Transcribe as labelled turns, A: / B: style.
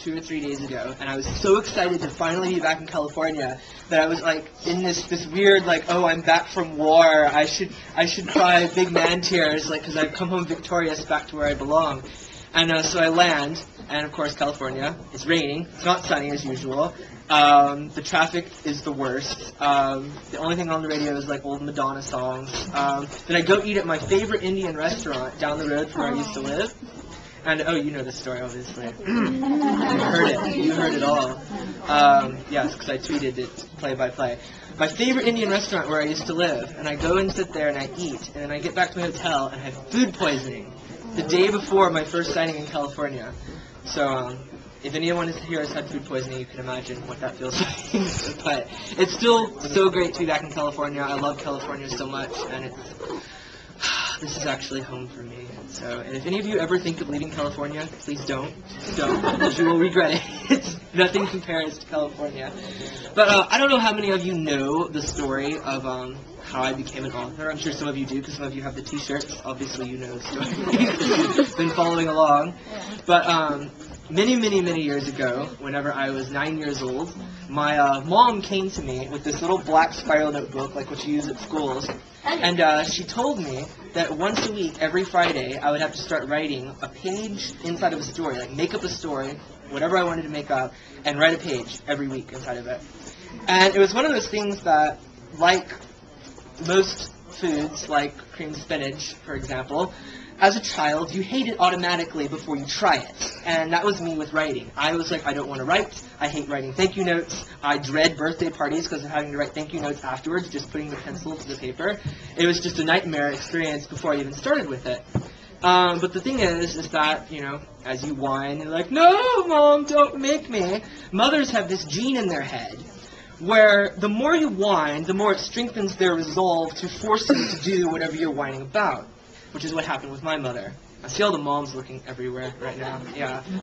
A: 2 or 3 days ago, and I was so excited to finally be back in California that I was like in this weird like, oh, I'm back from war. I should cry big man tears like because I've come home victorious back to where I belong. And so I land, and of course California, it's raining. It's not sunny as usual. The traffic is the worst. The only thing on the radio is like old Madonna songs. Then I go eat at my favorite Indian restaurant down the road from where I used to live. And, oh, you know the story, obviously. You heard it. You heard it all. Yes, because I tweeted it play-by-play. My favorite Indian restaurant where I used to live. And I go and sit there and I eat. And then I get back to my hotel and I have food poisoning the day before my first sighting in California. So, if anyone here has had food poisoning, you can imagine what that feels like. But it's still so great to be back in California. I love California so much. And this is actually home for me. So, and if any of you ever think of leaving California, please don't, because you will regret it. Nothing compares to California. But I don't know how many of you know the story of how I became an author. I'm sure some of you do, because some of you have the T-shirts. Obviously, you know the story. You've been following along. But many, many, many years ago, whenever I was 9 years old, my mom came to me with this little black spiral notebook, like what you use at schools. And she told me that once a week, every Friday, I would have to start writing a page inside of a story, like make up a story, whatever I wanted to make up, and write a page every week inside of it. And it was one of those things that, like most foods, like creamed spinach, for example, as a child, you hate it automatically before you try it. And that was me with writing. I was like, I don't want to write. I hate writing thank you notes. I dread birthday parties because of having to write thank you notes afterwards, just putting the pencil to the paper. It was just a nightmare experience before I even started with it. But the thing is that, you know, as you whine, you're like, no, Mom, don't make me. Mothers have this gene in their head where the more you whine, the more it strengthens their resolve to force you to do whatever you're whining about. Which is what happened with my mother. I see all the moms looking everywhere right now. Yeah.